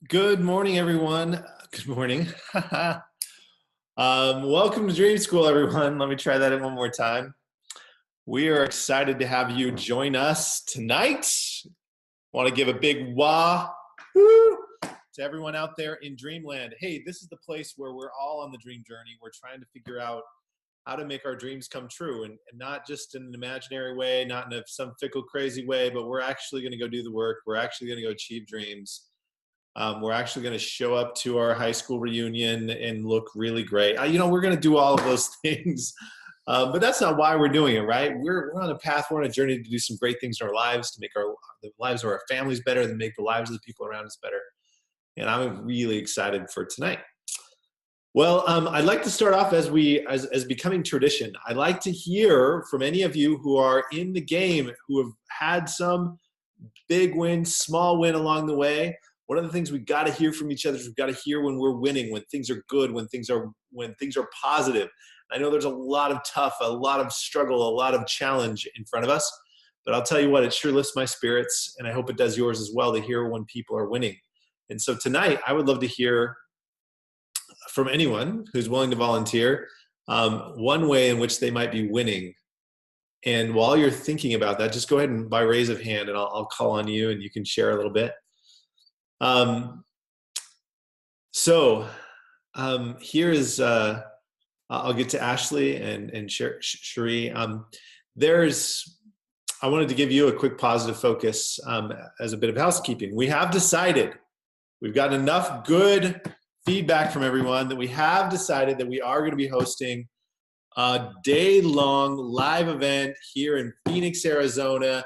Good morning, everyone. Good morning. Welcome to Dream School, everyone. Let me try that in one more time. We are excited to have you join us tonight. Want to give a big wah woo to everyone out there in Dreamland. Hey, this is the place where we're all on the dream journey. We're trying to figure out how to make our dreams come true, and not just in an imaginary way, not in some fickle, crazy way, but we're actually going to go do the work. We're actually going to go achieve dreams. We're actually going to show up to our high school reunion and look really great. We're going to do all of those things, but that's not why we're doing it, right? We're on a path, we're on a journey to do some great things in our lives, to make the lives of our families better, to make the lives of the people around us better. And I'm really excited for tonight. Well, I'd like to start off as becoming tradition. I'd like to hear from any of you who are in the game, who have had some big win, small win along the way. One of the things we've got to hear from each other is we've got to hear when we're winning, when things are good, when things are positive. I know there's a lot of tough, a lot of struggle, a lot of challenge in front of us, but I'll tell you what, it sure lifts my spirits, and I hope it does yours as well, to hear when people are winning. And so tonight, I would love to hear from anyone who's willing to volunteer one way in which they might be winning. And while you're thinking about that, just go ahead and by raise of hand, and I'll call on you, and you can share a little bit. Here is, I'll get to Ashley and Cherie. I wanted to give you a quick positive focus as a bit of housekeeping. We have decided, we've gotten enough good feedback from everyone that we have decided that we are going to be hosting a day-long live event here in Phoenix, Arizona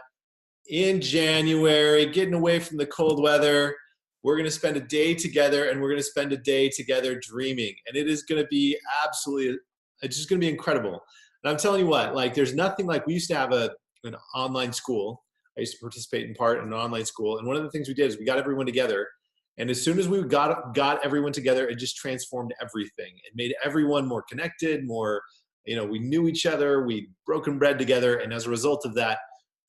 in January, getting away from the cold weather. We're going to spend a day together, and we're going to spend a day together dreaming. And it is going to be it's just going to be incredible. And I'm telling you what, there's nothing like, we used to have an online school. I used to participate in part in an online school. And one of the things we did is we got everyone together. And as soon as we got everyone together, it just transformed everything. It made everyone more connected, more, we knew each other, we'd broken bread together. And as a result of that,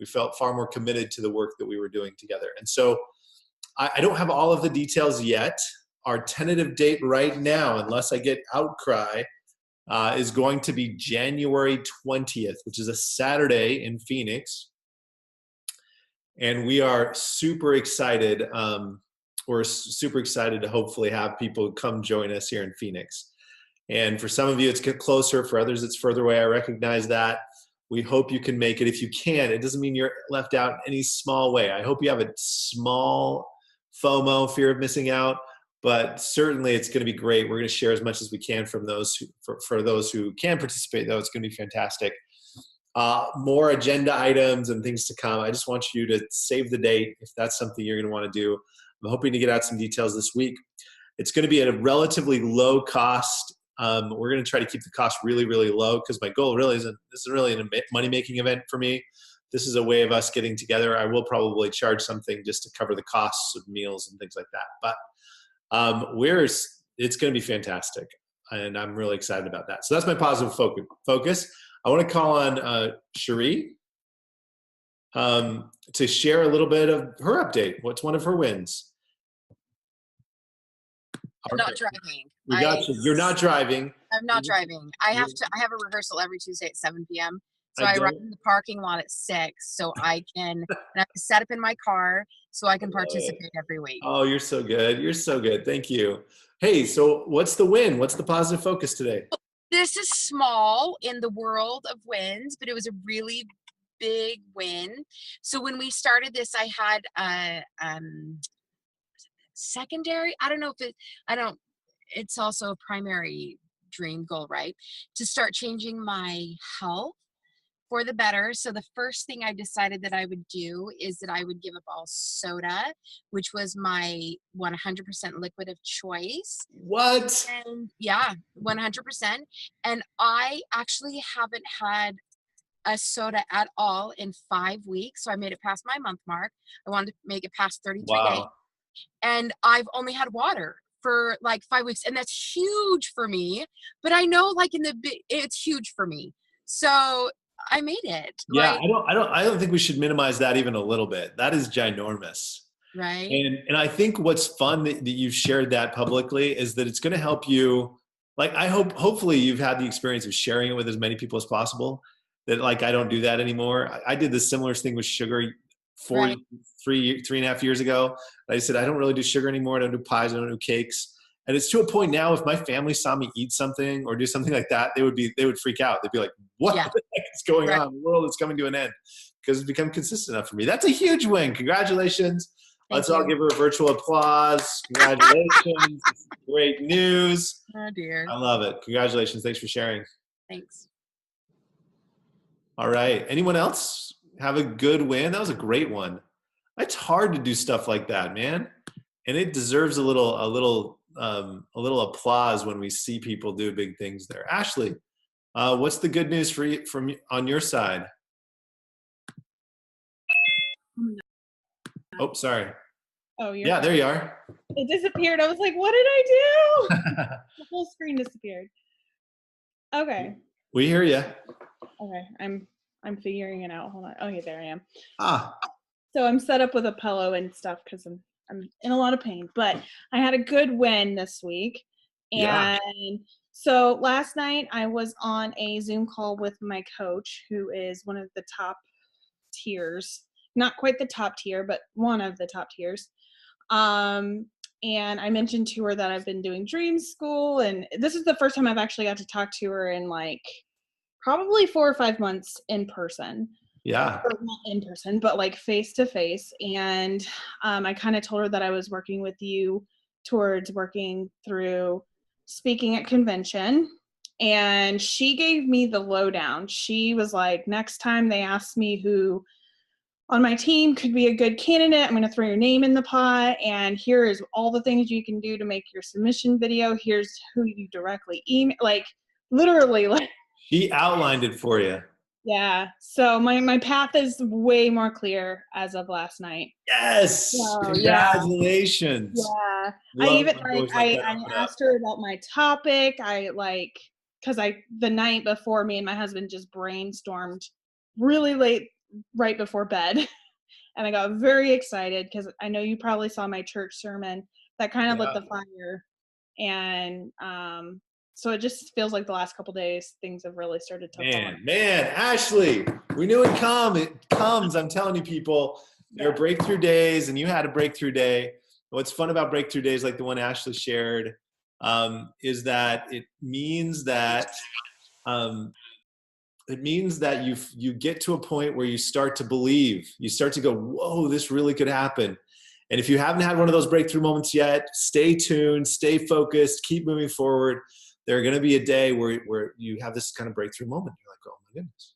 we felt far more committed to the work that we were doing together. And so I don't have all of the details yet. Our tentative date right now, unless I get outcry, is going to be January 20th, which is a Saturday in Phoenix. And we are super excited. We're super excited to hopefully have people come join us here in Phoenix. And for some of you, it's closer. For others, it's further away. I recognize that. We hope you can make it. If you can, it doesn't mean you're left out in any small way. I hope you have a small FOMO, fear of missing out, but certainly it's going to be great. We're going to share as much as we can from those for those who can participate, though. It's going to be fantastic. More agenda items and things to come. I just want you to save the date if that's something you're going to want to do. I'm hoping to get out some details this week. It's going to be at a relatively low cost. We're going to try to keep the cost really, really low, because my goal really isn't, this is really a money-making event for me. This is a way of us getting together. I will probably charge something just to cover the costs of meals and things like that. But it's going to be fantastic, and I'm really excited about that. So that's my positive focus. I want to call on Cherie to share a little bit of her update. What's one of her wins? I'm not driving. We got you. You're not driving. I'm not driving. I have a rehearsal every Tuesday at 7 p.m. So I run in the parking lot at 6, so I can set up in my car so I can participate every week. Oh, you're so good. You're so good. Thank you. Hey, so what's the win? What's the positive focus today? This is small in the world of wins, but it was a really big win. So when we started this, I had a secondary, it's also a primary dream goal, right? To start changing my health for the better. So the first thing I decided that I would do is that I would give up all soda, which was my 100% liquid of choice. What? And yeah, 100%. And I actually haven't had a soda at all in 5 weeks. So I made it past my month mark. I wanted to make it past 33 days. And I've only had water for 5 weeks. And that's huge for me. But I know it's huge for me. So I made it. Yeah, I don't think we should minimize that even a little bit. That is ginormous. Right. And I think what's fun that you've shared that publicly is that it's going to help you. Like, hopefully you've had the experience of sharing it with as many people as possible. That, like, I don't do that anymore. I did the similar thing with sugar Right. 3.5 years ago. I said, I don't really do sugar anymore. I don't do pies. I don't do cakes. And it's to a point now, if my family saw me eat something or do something like that, they would freak out. They'd be like, what Yeah. the heck is going Right. on? The world is coming to an end, because it's become consistent enough for me. That's a huge win. Congratulations. Thank Let's all you. give her a virtual applause. Congratulations. Great news. Oh dear. I love it. Congratulations. Thanks for sharing. Thanks. All right. Anyone else have a good win? That was a great one. It's hard to do stuff like that, man. And it deserves a little applause when we see people do big things there. Ashley, what's the good news for you on your side? Oh, sorry. Oh, you're Yeah, fine. there you are. It disappeared. I was like, what did I do? The whole screen disappeared. Okay. We hear you. Okay. I'm figuring it out. Hold on. Okay, there I am. Ah, So I'm set up with a pillow and stuff because I'm in a lot of pain. But I had a good win this week. Yeah. And so last night I was on a Zoom call with my coach, who is one of the top tiers. Not quite the top tier, but one of the top tiers. And I mentioned to her that I've been doing dream school, and this is the first time I've actually got to talk to her in like probably 4 or 5 months in person. Yeah. Or not in person, but like face to face. And I kind of told her that I was working with you towards working through speaking at convention. And she gave me the lowdown. She was like, next time they ask me who on my team could be a good candidate, I'm going to throw your name in the pot. And here is all the things you can do to make your submission video. Here's who you directly email. Like, literally, like. She outlined it for you. Yeah. So my path is way more clear as of last night. Yes. So, Congratulations. Yeah. Love I even when doors I that open up. asked her about my topic. Because the night before, me and my husband just brainstormed really late, right before bed. And I got very excited because I know you probably saw my church sermon that kind of lit the fire. And so it just feels like the last couple days things have really started to fall. Man, Ashley, we knew it'd come. It comes. I'm telling you, people, there are breakthrough days, and you had a breakthrough day. What's fun about breakthrough days like the one Ashley shared is that it means that you get to a point where you start to believe. You start to go, whoa, this really could happen. And if you haven't had one of those breakthrough moments yet, stay tuned, stay focused, keep moving forward. There's going to be a day where you have this kind of breakthrough moment. You're like, oh my goodness,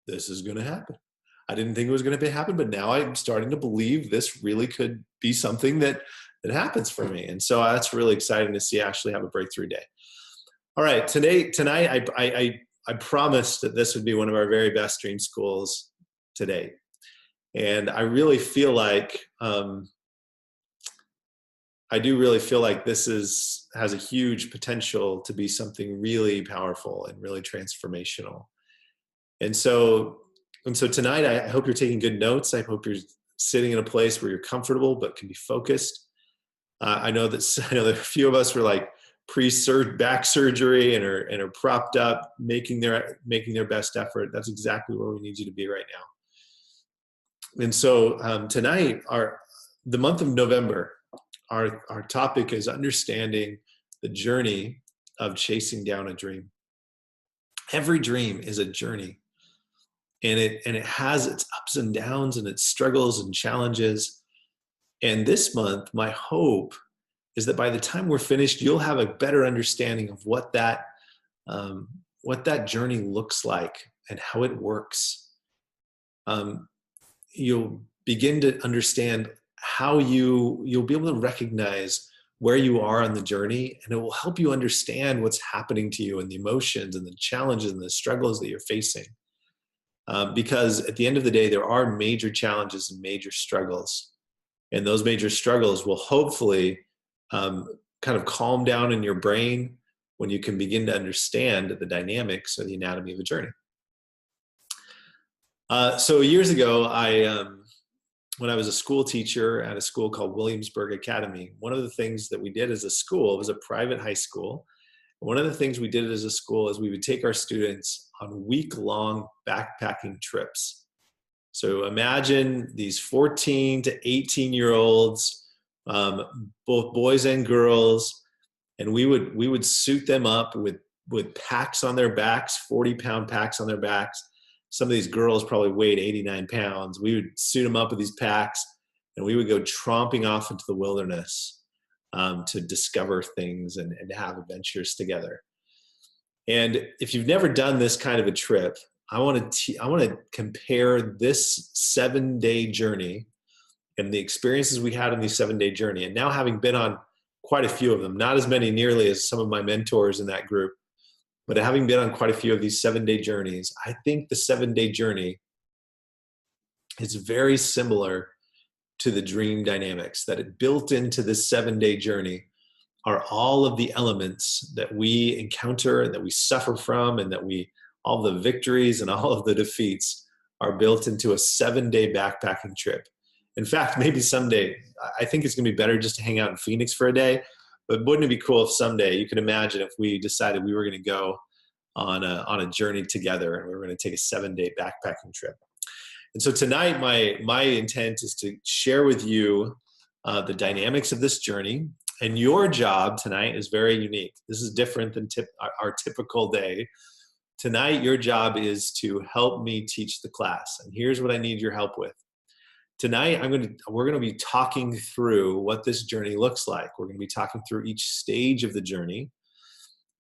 this is going to happen. I didn't think it was going to happen, but now I'm starting to believe this really could be something that happens for me. And so that's really exciting to see Ashley have a breakthrough day. All right, tonight I promised that this would be one of our very best dream schools today. And I really feel like, this has a huge potential to be something really powerful and really transformational. And so tonight, I hope you're taking good notes. I hope you're sitting in a place where you're comfortable but can be focused. I know that a few of us were like back surgery and are propped up, making their best effort. That's exactly where we need you to be right now. And so tonight, the month of November, our topic is understanding the journey of chasing down a dream. Every dream is a journey, and it has its ups and downs and its struggles and challenges. And this month, my hope is that by the time we're finished, you'll have a better understanding of what that journey looks like and how it works. You'll begin to understand how you'll be able to recognize where you are on the journey, and it will help you understand what's happening to you and the emotions and the challenges and the struggles that you're facing. Because at the end of the day, there are major challenges and major struggles, and those major struggles will hopefully kind of calm down in your brain when you can begin to understand the dynamics or the anatomy of a journey. So years ago, when I was a school teacher at a school called Williamsburg Academy, one of the things that we did as a school, it was a private high school. One of the things we did as a school is we would take our students on week-long backpacking trips. So imagine these 14 to 18-year-olds, both boys and girls, and we would suit them up with packs on their backs, 40-pound packs on their backs. Some of these girls probably weighed 89 pounds. We would suit them up with these packs, and we would go tromping off into the wilderness to discover things and have adventures together. And if you've never done this kind of a trip, I want to compare this 7-day journey and the experiences we had on these 7-day journey. And now having been on quite a few of them, not as many nearly as some of my mentors in that group, but having been on quite a few of these 7-day journeys, I think the 7-day journey is very similar to the dream dynamics. That it built into this 7-day journey are all of the elements that we encounter and that we suffer from, and that all the victories and all of the defeats are built into a 7-day backpacking trip. In fact, maybe someday, I think it's gonna be better just to hang out in Phoenix for a day, but wouldn't it be cool if someday, you could imagine if we decided we were gonna go on a journey together and we were gonna take a 7-day backpacking trip. And so tonight, my intent is to share with you the dynamics of this journey. And your job tonight is very unique. This is different than our typical day. Tonight, your job is to help me teach the class. And here's what I need your help with. Tonight, we're going to be talking through what this journey looks like. We're going to be talking through each stage of the journey.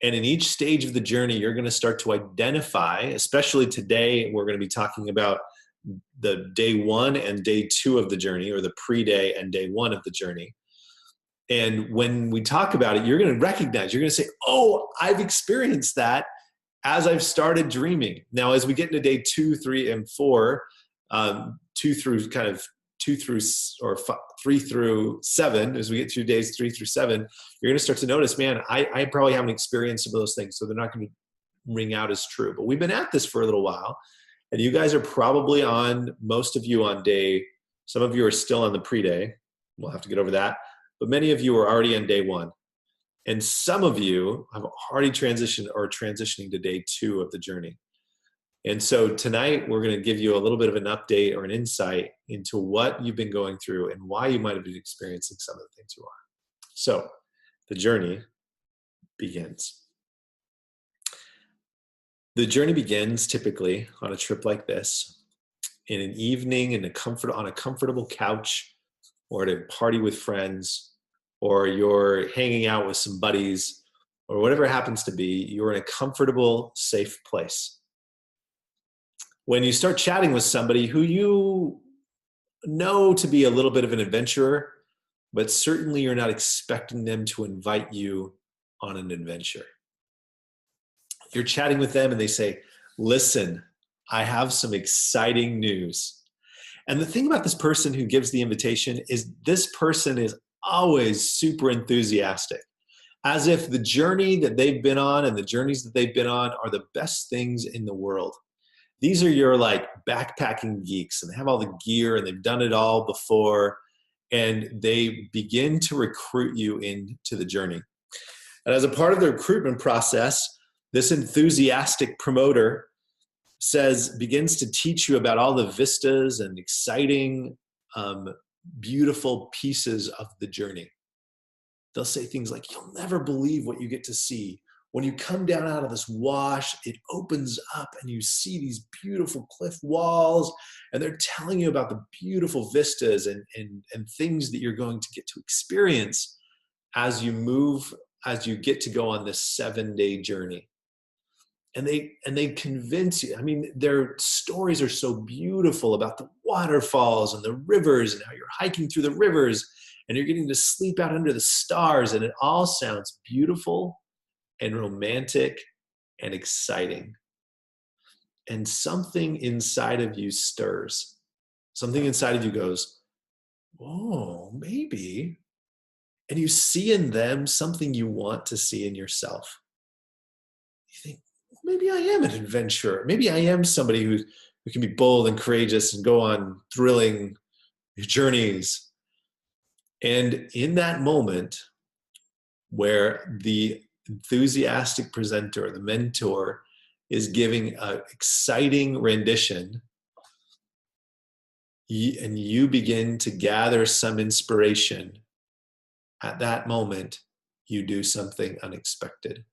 And in each stage of the journey, you're going to start to identify, especially today, we're going to be talking about the day 1 and day 2 of the journey, or the pre-day and day 1 of the journey. And when we talk about it, you're going to recognize, you're going to say, oh, I've experienced that as I've started dreaming. Now, as we get into day 2, 3, and 4, 3 through 7, as we get through days 3 through 7, you're going to start to notice, man, I probably haven't experienced some of those things, so they're not going to ring out as true. But we've been at this for a little while, and you guys are probably most of you on day, some of you are still on the pre-day. We'll have to get over that. But many of you are already on day 1. And some of you have already transitioned or transitioning to day 2 of the journey. And so tonight, we're going to give you a little bit of an update or an insight into what you've been going through and why you might have been experiencing some of the things you are. So the journey begins. The journey begins typically on a trip like this, in an evening on a comfortable couch, or at a party with friends, or you're hanging out with some buddies, or whatever it happens to be. You're in a comfortable, safe place. When you start chatting with somebody who you know to be a little bit of an adventurer, but certainly you're not expecting them to invite you on an adventure. You're chatting with them and they say, listen, I have some exciting news. And the thing about this person who gives the invitation is this person is always super enthusiastic, as if the journey that they've been on and the journeys that they've been on are the best things in the world. These are your like backpacking geeks, and they have all the gear and they've done it all before, and they begin to recruit you into the journey. And as a part of the recruitment process, this enthusiastic promoter begins to teach you about all the vistas and exciting, beautiful pieces of the journey. They'll say things like, you'll never believe what you get to see. When you come down out of this wash, it opens up and you see these beautiful cliff walls, and they're telling you about the beautiful vistas and things that you're going to get to experience as you get to go on this 7-day journey. And they convince you. I mean, their stories are so beautiful about the waterfalls and the rivers and how you're hiking through the rivers and you're getting to sleep out under the stars, and it all sounds beautiful and romantic and exciting. And something inside of you stirs. Something inside of you goes, whoa, maybe. And you see in them something you want to see in yourself. You think, maybe I am an adventurer. Maybe I am somebody who can be bold and courageous and go on thrilling, journeys. And in that moment where the enthusiastic presenter, the mentor, is giving an exciting rendition, and you begin to gather some inspiration, at that moment, you do something unexpected.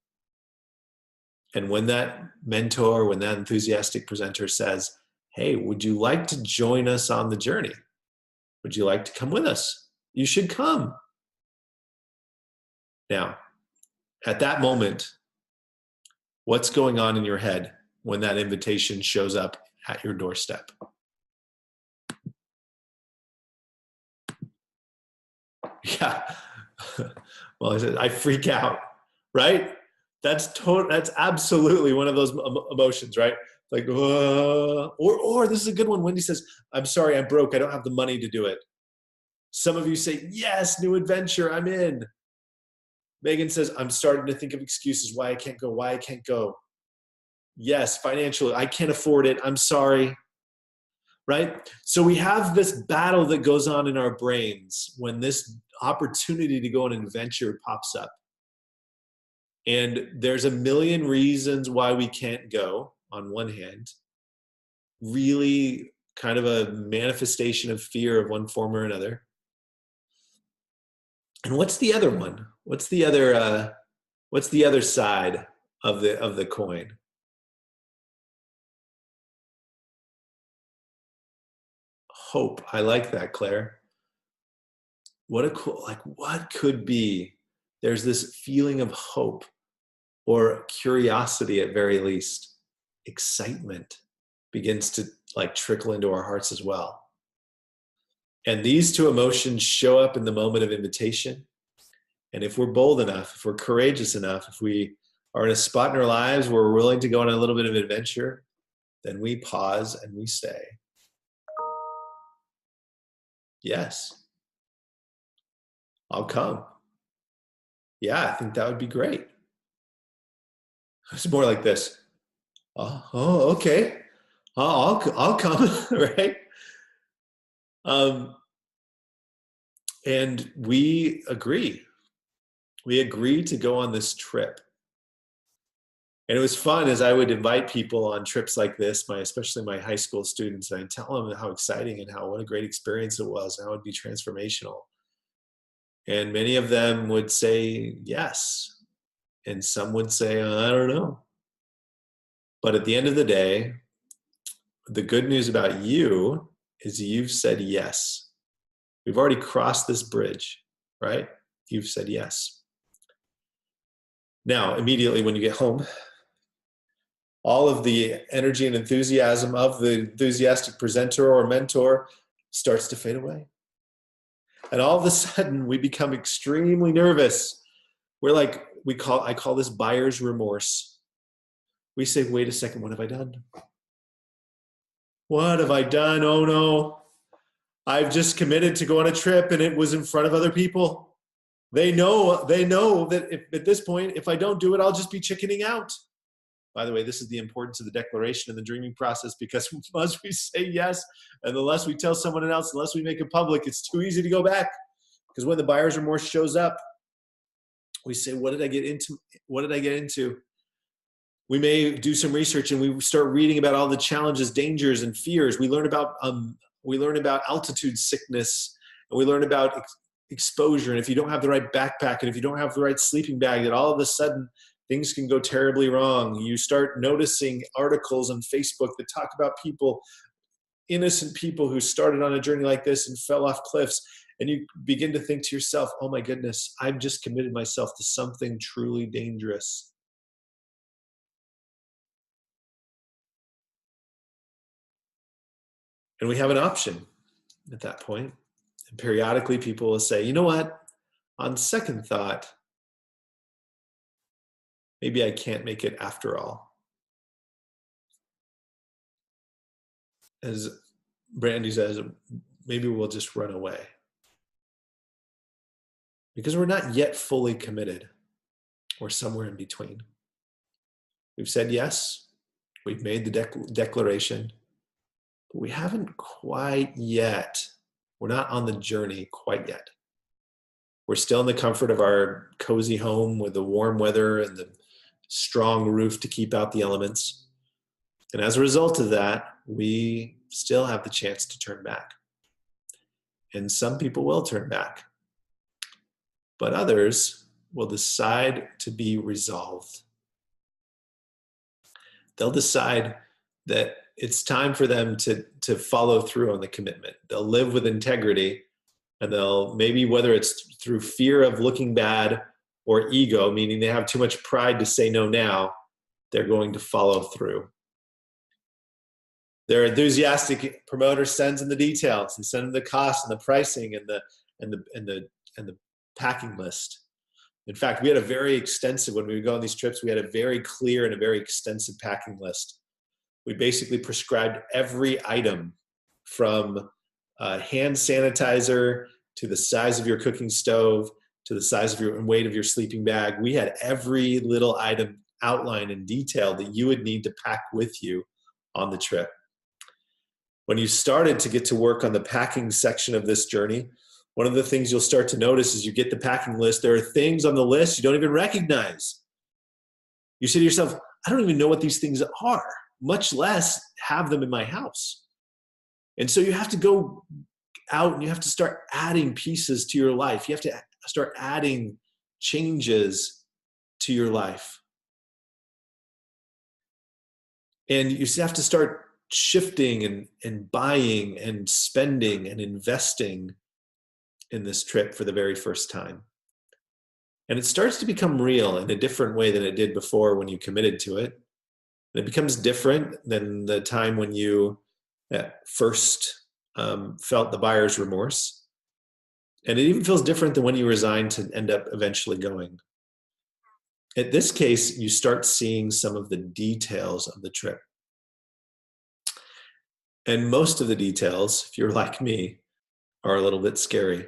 And when that mentor, when that enthusiastic presenter says, hey, would you like to join us on the journey? Would you like to come with us? You should come. Now, at that moment, what's going on in your head when that invitation shows up at your doorstep? Yeah. Well, I freak out, right? That's absolutely one of those emotions, right? Like, or this is a good one. Wendy says, I'm sorry, I'm broke. I don't have the money to do it. Some of you say, yes, new adventure, I'm in. Megan says, I'm starting to think of excuses why I can't go. Yes, financially, I can't afford it. I'm sorry. Right? So we have this battle that goes on in our brains when this opportunity to go on an adventure pops up. And there's a million reasons why we can't go, on one hand. Really kind of a manifestation of fear of one form or another. And what's the other one? What's the other side of the coin? Hope. I like that, Claire. What could be? There's this feeling of hope, or curiosity at very least. Excitement begins to trickle into our hearts as well. And these two emotions show up in the moment of invitation. And if we're bold enough, if we're courageous enough, if we are in a spot in our lives where we're willing to go on a little bit of adventure, then we pause and we say, yes, I'll come. Yeah, I think that would be great. It's more like this. Oh, okay. I'll come, right? And we agree. We agree to go on this trip. And it was fun as I would invite people on trips like this, especially my high school students, and I'd tell them how exciting and what a great experience it was, and how it would be transformational. And many of them would say yes. And some would say, I don't know. But at the end of the day, the good news about you is you've said yes. We've already crossed this bridge, right? You've said yes. Now, immediately when you get home, all of the energy and enthusiasm of the enthusiastic presenter or mentor starts to fade away. And all of a sudden, we become extremely nervous. I call this buyer's remorse. We say, wait a second, what have I done? What have I done? Oh no, I've just committed to go on a trip and it was in front of other people. They know that at this point, if I don't do it, I'll just be chickening out. By the way, this is the importance of the declaration and the dreaming process, because once we say yes, and the less we tell someone else, the less we make it public, it's too easy to go back. Because when the buyer's remorse shows up, we say, what did I get into? What did I get into? We may do some research and we start reading about all the challenges, dangers, and fears. We learn about altitude sickness, and we learn about exposure. And if you don't have the right backpack, and if you don't have the right sleeping bag, that all of a sudden things can go terribly wrong. You start noticing articles on Facebook that talk about people, innocent people who started on a journey like this and fell off cliffs. And you begin to think to yourself, oh my goodness, I've just committed myself to something truly dangerous. And we have an option at that point. And periodically people will say, you know what, on second thought, maybe I can't make it after all. As Brandy says, maybe we'll just run away. Because we're not yet fully committed. We're somewhere in between. We've said yes. We've made the declaration. But we haven't quite yet We're not on the journey quite yet. We're still in the comfort of our cozy home with the warm weather and the strong roof to keep out the elements. And as a result of that, we still have the chance to turn back. And some people will turn back, but others will decide to be resolved. They'll decide that it's time for them to follow through on the commitment. They'll live with integrity, and they'll, maybe whether it's through fear of looking bad or ego, meaning they have too much pride to say no now, they're going to follow through. Their enthusiastic promoter sends them the details. They send them the cost and the pricing and the packing list. In fact, we had a very extensive, when we would go on these trips, we had a very clear and a very extensive packing list. We basically prescribed every item from hand sanitizer to the size of your cooking stove to the size of your and weight of your sleeping bag. We had every little item outlined in detail that you would need to pack with you on the trip. When you started to get to work on the packing section of this journey, one of the things you'll start to notice is you get the packing list, there are things on the list you don't even recognize. You say to yourself, I don't even know what these things are, much less have them in my house. And so you have to go out and you have to start adding pieces to your life. You have to start adding changes to your life. And you have to start shifting and buying and spending and investing in this trip for the very first time. And it starts to become real in a different way than it did before when you committed to it. And it becomes different than the time when you at first felt the buyer's remorse. And it even feels different than when you resigned to end up eventually going. In this case, you start seeing some of the details of the trip. And most of the details, if you're like me, are a little bit scary.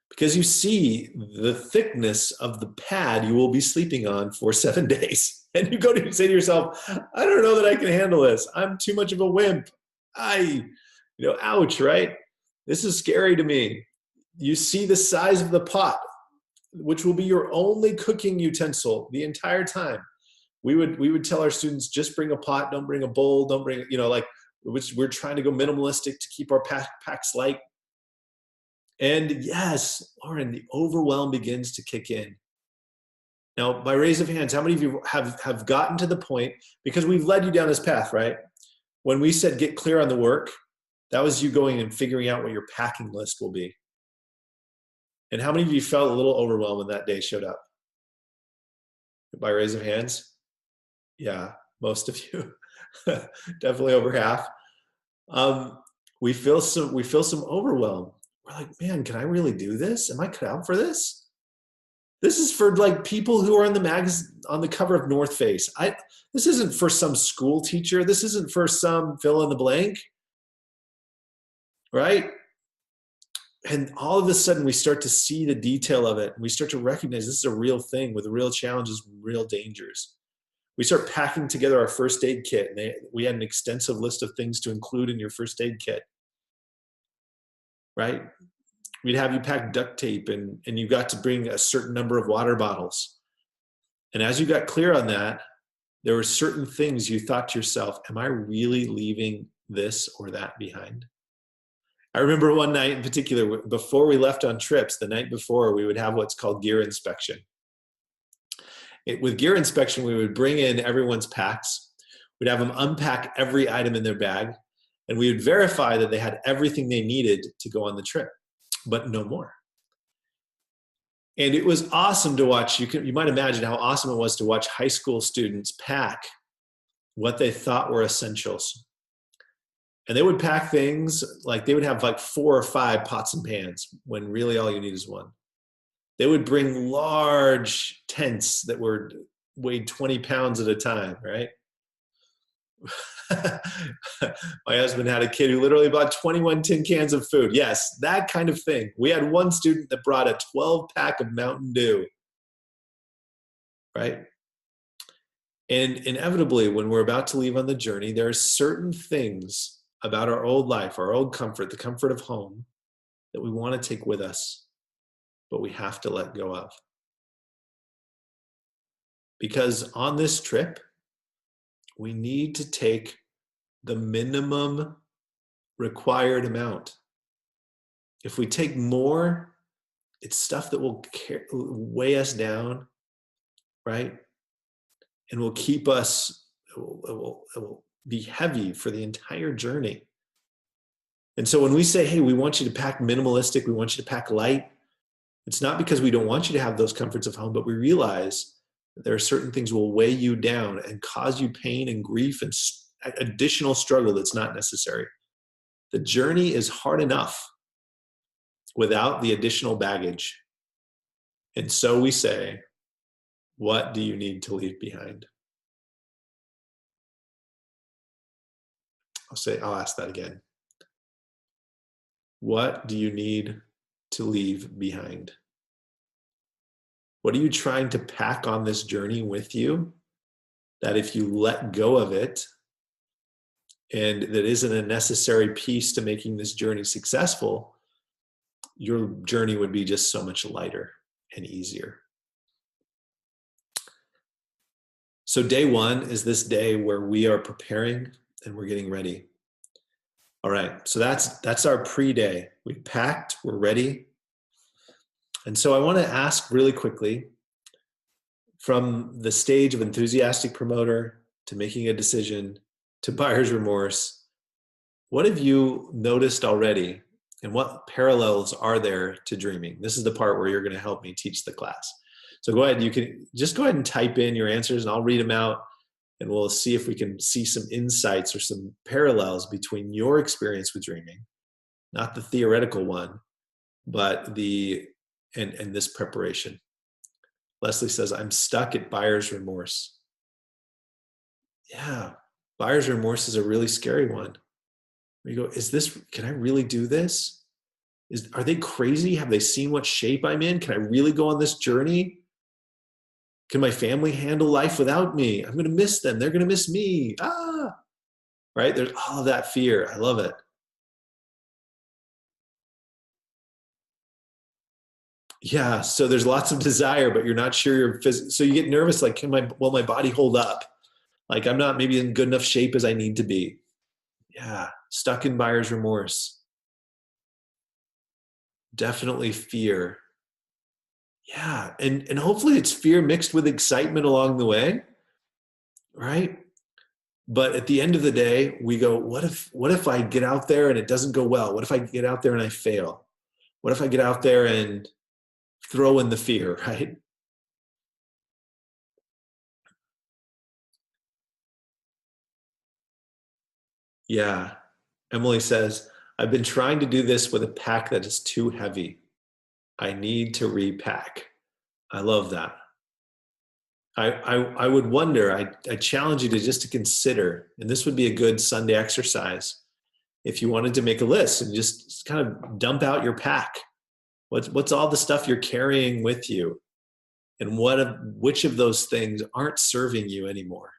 Because you see the thickness of the pad you will be sleeping on for 7 days. And you go to say to yourself, I don't know that I can handle this. I'm too much of a wimp. Ouch, right? This is scary to me. You see the size of the pot, which will be your only cooking utensil the entire time. We would tell our students, just bring a pot, don't bring a bowl, don't bring, we're trying to go minimalistic to keep our packs light. And yes, Lauren, the overwhelm begins to kick in. Now, by raise of hands, how many of you have gotten to the point, because we've led you down this path, right? When we said get clear on the work, that was you going and figuring out what your packing list will be. And how many of you felt a little overwhelmed when that day showed up? By raise of hands? Yeah, most of you. Definitely over half. We feel some overwhelm. We're like, man, can I really do this? Am I cut out for this? This is for like people who are in the magazine on the cover of North Face. This isn't for some school teacher. This isn't for some fill in the blank, right? And all of a sudden we start to see the detail of it. And we start to recognize this is a real thing with real challenges, real dangers. We start packing together our first aid kit. And we had an extensive list of things to include in your first aid kit, right? We'd have you pack duct tape and you got to bring a certain number of water bottles. And as you got clear on that, there were certain things you thought to yourself, am I really leaving this or that behind? I remember one night in particular, before we left on trips, the night before, we would have what's called gear inspection. With gear inspection, we would bring in everyone's packs. We'd have them unpack every item in their bag, and we would verify that they had everything they needed to go on the trip, but no more. And it was awesome to watch. You might imagine how awesome it was to watch high school students pack what they thought were essentials. And they would pack things like they would have like 4 or 5 pots and pans when really all you need is one. They would bring large tents that weighed 20 pounds at a time, right? My husband had a kid who literally bought 21 tin cans of food. Yes, that kind of thing. We had one student that brought a 12-pack of Mountain Dew, right? And inevitably, when we're about to leave on the journey, there are certain things about our old life, our old comfort, the comfort of home, that we want to take with us, but we have to let go of. Because on this trip, we need to take the minimum required amount. If we take more, it's stuff that will weigh us down, right? And will keep us, it will be heavy for the entire journey. And so when we say, hey, we want you to pack minimalistic, we want you to pack light, it's not because we don't want you to have those comforts of home, but we realize that there are certain things will weigh you down and cause you pain and grief and additional struggle that's not necessary. The journey is hard enough without the additional baggage. And so we say, what do you need to leave behind? I'll ask that again. What do you need to leave behind? What are you trying to pack on this journey with you that if you let go of it, and that isn't a necessary piece to making this journey successful, your journey would be just so much lighter and easier. So day one is this day where we are preparing and we're getting ready. All right, so that's our pre-day. We've packed, we're ready. And so I want to ask really quickly, from the stage of enthusiastic promoter to making a decision to buyer's remorse, what have you noticed already and what parallels are there to dreaming? This is the part where you're going to help me teach the class. So go ahead, you can just go ahead and type in your answers and I'll read them out and we'll see if we can see some insights or some parallels between your experience with dreaming, not the theoretical one, but and this preparation. Leslie says, I'm stuck at buyer's remorse. Yeah, buyer's remorse is a really scary one. You go, can I really do this? Are they crazy? Have they seen what shape I'm in? Can I really go on this journey? Can my family handle life without me? I'm going to miss them. They're going to miss me. Right? There's all of that fear. I love it. Yeah. So there's lots of desire, but you're not sure so you get nervous. Like, will my body hold up? Like I'm not maybe in good enough shape as I need to be. Yeah. Stuck in buyer's remorse. Definitely fear. Yeah. And hopefully it's fear mixed with excitement along the way. Right. But at the end of the day, we go, what if I get out there and it doesn't go well? What if I get out there and I fail? What if I get out there and throw in the fear, right? Yeah. Emily says, I've been trying to do this with a pack that is too heavy. I need to repack. I love that. I would wonder, I challenge you to consider, and this would be a good Sunday exercise, if you wanted to make a list and just kind of dump out your pack. What's all the stuff you're carrying with you? And which of those things aren't serving you anymore?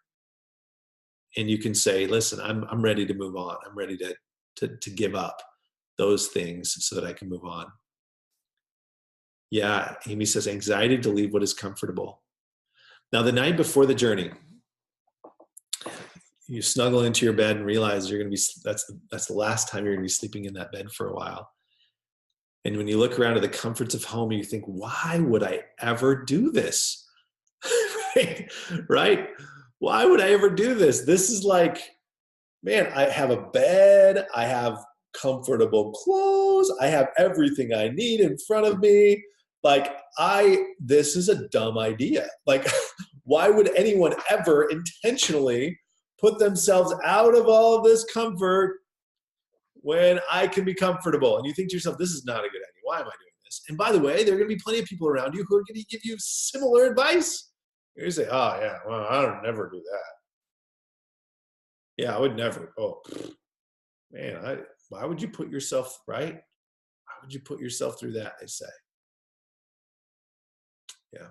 And you can say, listen, I'm ready to move on. I'm ready to give up those things so that I can move on. Yeah, Amy says, anxiety to leave what is comfortable. Now, the night before the journey, you snuggle into your bed and realize you're going to be, that's the last time you're going to be sleeping in that bed for a while. And when you look around at the comforts of home, you think, why would I ever do this? Right? Why would I ever do this? This is like, man, I have a bed, I have comfortable clothes, I have everything I need in front of me. Like, this is a dumb idea. Like, why would anyone ever intentionally put themselves out of all of this comfort when I can be comfortable? And you think to yourself, this is not a good idea. Why am I doing this? And by the way, there are going to be plenty of people around you who are going to give you similar advice. You're going to say, oh, yeah, well, I would never do that. Yeah, I would never. Oh, man, why would you put yourself, right? Why would you put yourself through that, I say. Yeah.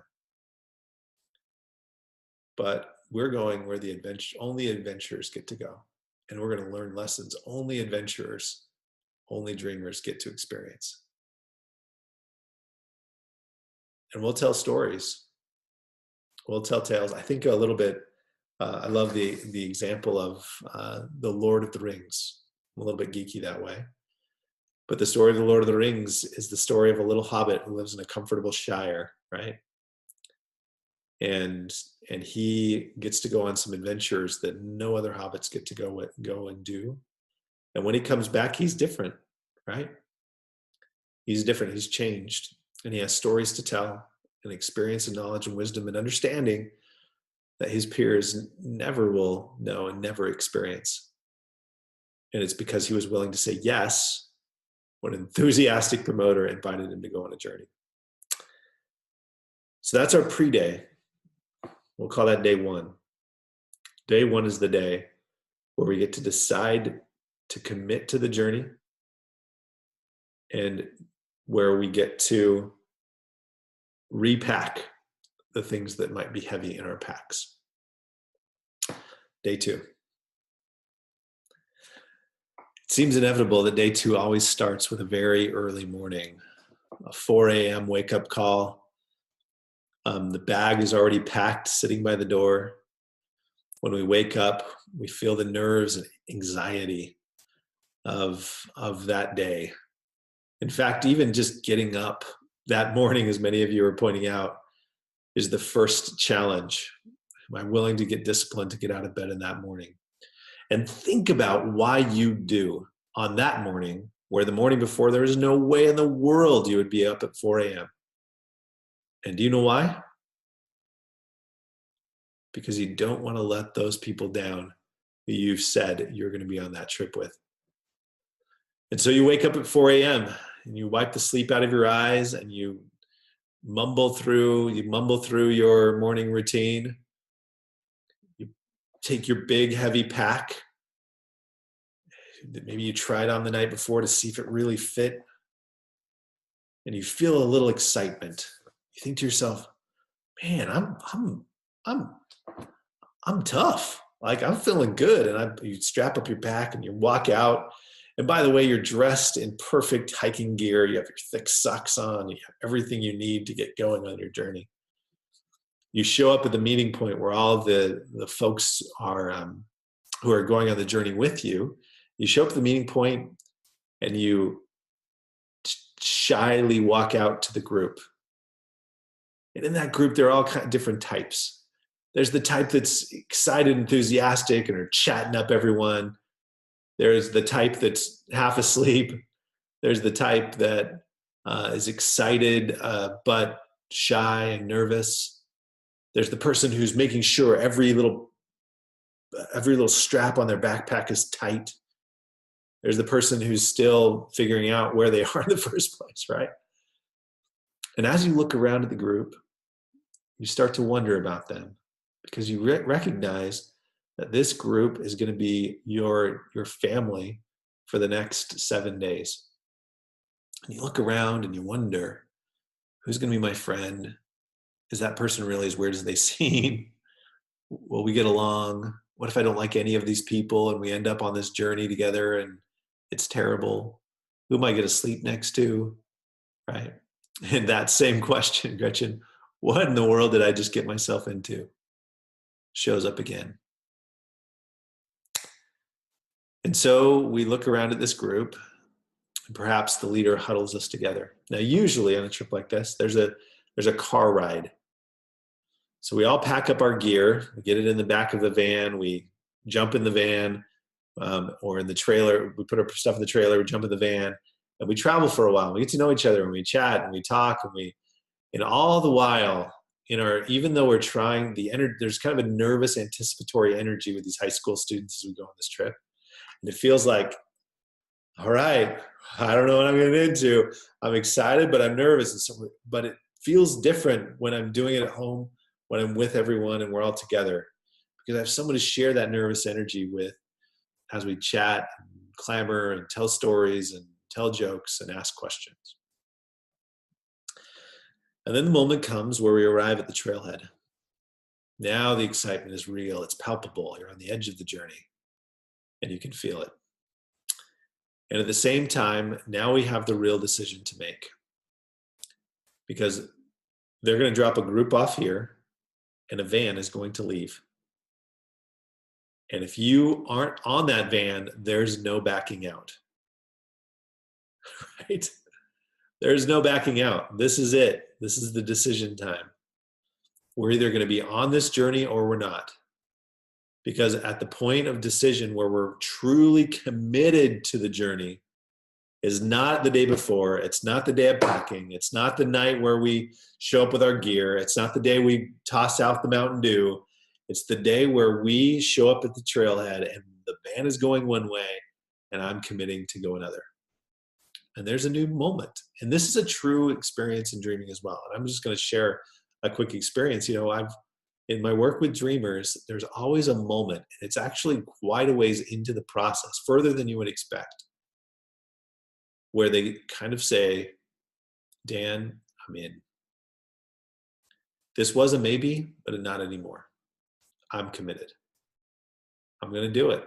But we're going where only adventurers get to go. And we're going to learn lessons only adventurers, only dreamers get to experience. and we'll tell stories. We'll tell tales. I think a little bit, I love the example of the Lord of the Rings. I'm a little bit geeky that way. But the story of the Lord of the Rings is the story of a little hobbit who lives in a comfortable shire, right? And he gets to go on some adventures that no other hobbits get to go and do. And when he comes back, he's different, right? He's different. He's changed, and he has stories to tell, and experience and knowledge and wisdom and understanding that his peers never will know and never experience. And it's because he was willing to say yes when an enthusiastic promoter invited him to go on a journey. So that's our pre-day. We'll call that day one. Day one is the day where we get to decide to commit to the journey, and where we get to repack the things that might be heavy in our packs. Day two. It seems inevitable that day two always starts with a very early morning, a 4 a.m. wake-up call. The bag is already packed, sitting by the door. When we wake up, we feel the nerves and anxiety of that day. In fact, even just getting up that morning, as many of you are pointing out, is the first challenge. Am I willing to get disciplined to get out of bed in that morning? And think about why you do on that morning, where the morning before there is no way in the world you would be up at 4 a.m. And do you know why? Because you don't want to let those people down who you've said you're going to be on that trip with. And so you wake up at 4 a.m. and you wipe the sleep out of your eyes, and you mumble through your morning routine. You take your big heavy pack that maybe you tried on the night before to see if it really fit, and you feel a little excitement. You think to yourself, man, I'm tough. Like, I'm feeling good. And you strap up your pack and you walk out. And by the way, you're dressed in perfect hiking gear. You have your thick socks on. You have everything you need to get going on your journey. You show up at the meeting point where all the folks are who are going on the journey with you. You show up at the meeting point and you shyly walk out to the group. And in that group, there are all kinds of different types. There's the type that's excited, enthusiastic, and are chatting up everyone. There's the type that's half asleep. There's the type that is excited but shy and nervous. There's the person who's making sure every little strap on their backpack is tight. There's the person who's still figuring out where they are in the first place, right? And as you look around at the group, you start to wonder about them, because you recognize that this group is going to be your family for the next 7 days. And you look around and you wonder, who's going to be my friend? Is that person really as weird as they seem? Will we get along? What if I don't like any of these people and we end up on this journey together and it's terrible? Who am I going to sleep next to? Right? And that same question, Gretchen, what in the world did I just get myself into? Shows up again. And so we look around at this group, and perhaps the leader huddles us together. Now, usually on a trip like this, there's a car ride. So we all pack up our gear, we get it in the back of the van, we jump in the van, or in the trailer. We put our stuff in the trailer, we jump in the van, and we travel for a while. We get to know each other, and we chat, and we talk, and all the while, even though we're trying, there's kind of a nervous, anticipatory energy with these high school students as we go on this trip. And it feels like, all right, I don't know what I'm going to get into. I'm excited, but I'm nervous. But it feels different when I'm doing it at home, when I'm with everyone and we're all together, because I have someone to share that nervous energy with as we chat and clamor and tell stories and tell jokes and ask questions. And then the moment comes where we arrive at the trailhead. Now the excitement is real. It's palpable. You're on the edge of the journey and you can feel it. And at the same time, now we have the real decision to make. Because they're going to drop a group off here and a van is going to leave. And if you aren't on that van, there's no backing out. Right? There's no backing out. This is it. This is the decision time. We're either going to be on this journey or we're not. Because at the point of decision where we're truly committed to the journey is not the day before. It's not the day of packing. It's not the night where we show up with our gear. It's not the day we toss out the Mountain Dew. It's the day where we show up at the trailhead and the van is going one way and I'm committing to go another. And there's a new moment. And this is a true experience in dreaming as well. And I'm just going to share a quick experience. You know, in my work with dreamers, there's always a moment, and it's actually quite a ways into the process, further than you would expect, where they kind of say, Dan, I'm in. This was a maybe, but not anymore. I'm committed. I'm going to do it.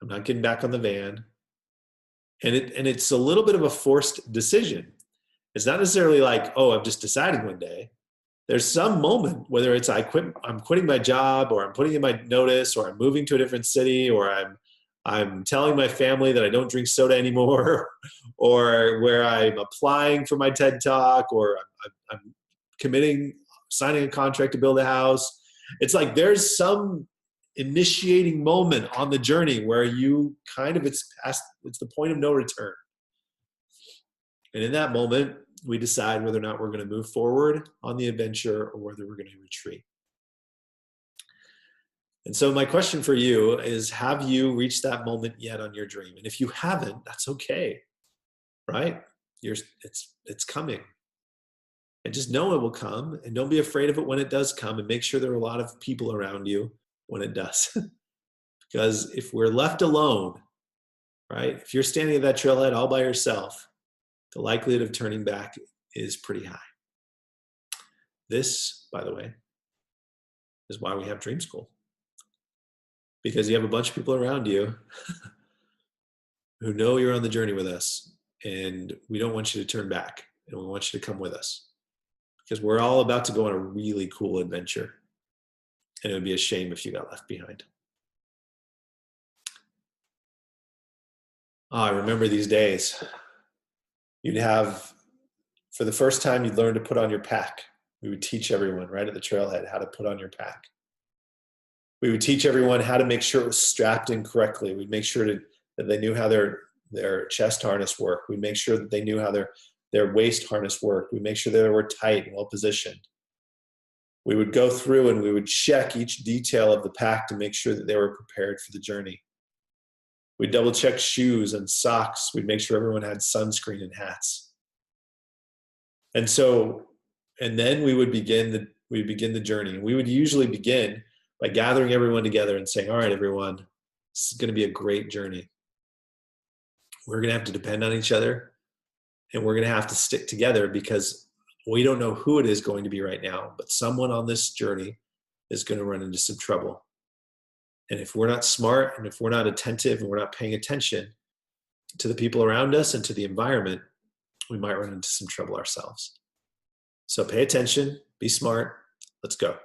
I'm not getting back on the van. And it's a little bit of a forced decision. It's not necessarily like, oh, I've just decided one day. There's some moment, whether it's I'm quitting my job, or I'm putting in my notice, or I'm moving to a different city, or I'm telling my family that I don't drink soda anymore, or where I'm applying for my TED Talk, or I'm signing a contract to build a house. It's like there's some initiating moment on the journey where you it's the point of no return. And in that moment, we decide whether or not we're going to move forward on the adventure or whether we're going to retreat. And so my question for you is, have you reached that moment yet on your dream? And if you haven't, that's okay, right? It's coming. And just know it will come, and don't be afraid of it when it does come, and make sure there are a lot of people around you when it does. Because if we're left alone, right? If you're standing at that trailhead all by yourself, the likelihood of turning back is pretty high. This, by the way, is why we have Dream School. Because you have a bunch of people around you who know you're on the journey with us, and we don't want you to turn back, and we want you to come with us. Because we're all about to go on a really cool adventure, and it would be a shame if you got left behind. Oh, I remember these days. You'd have, for the first time, you'd learn to put on your pack. We would teach everyone right at the trailhead how to put on your pack. We would teach everyone how to make sure it was strapped in correctly. We'd make sure that they knew how their chest harness worked. We'd make sure that they knew how their waist harness worked. We'd make sure they were tight and well positioned. We would go through and we would check each detail of the pack to make sure that they were prepared for the journey. We'd double check shoes and socks. We'd make sure everyone had sunscreen and hats. And then we would begin the journey. We would usually begin by gathering everyone together and saying, all right, everyone, this is going to be a great journey. We're going to have to depend on each other, and we're going to have to stick together, because we don't know who it is going to be right now, but someone on this journey is going to run into some trouble. And if we're not smart, and if we're not attentive, and we're not paying attention to the people around us and to the environment, we might run into some trouble ourselves. So pay attention, be smart, let's go.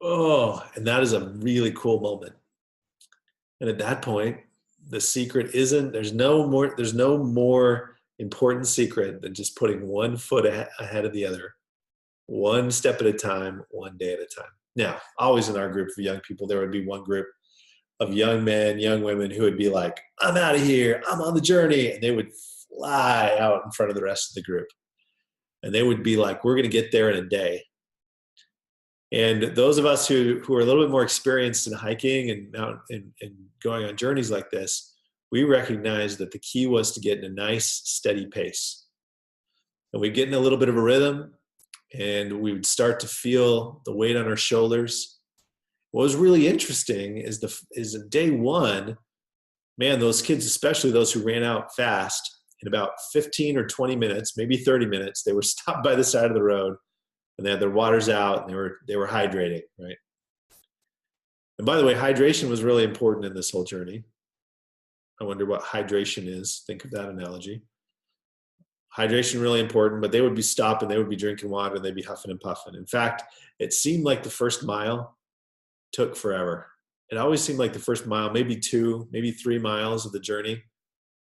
Oh, and that is a really cool moment. And at that point, the secret there's no more important secret than just putting one foot ahead of the other, one step at a time, one day at a time. Now, always in our group of young people, there would be one group of young men, young women who would be like, I'm out of here, I'm on the journey. And they would fly out in front of the rest of the group. And they would be like, we're going to get there in a day. And those of us who are a little bit more experienced in hiking and going on journeys like this, we recognized that the key was to get in a nice, steady pace. And we'd get in a little bit of a rhythm, and we would start to feel the weight on our shoulders. What was really interesting is day one, man, those kids, especially those who ran out fast, in about 15 or 20 minutes, maybe 30 minutes, they were stopped by the side of the road, and they had their waters out, and they were hydrating, right? And by the way, hydration was really important in this whole journey. I wonder what hydration is. Think of that analogy. Hydration really important, but they would be stopping, they would be drinking water, and they'd be huffing and puffing. In fact, it seemed like the first mile took forever. It always seemed like the first mile, maybe 2, maybe 3 miles of the journey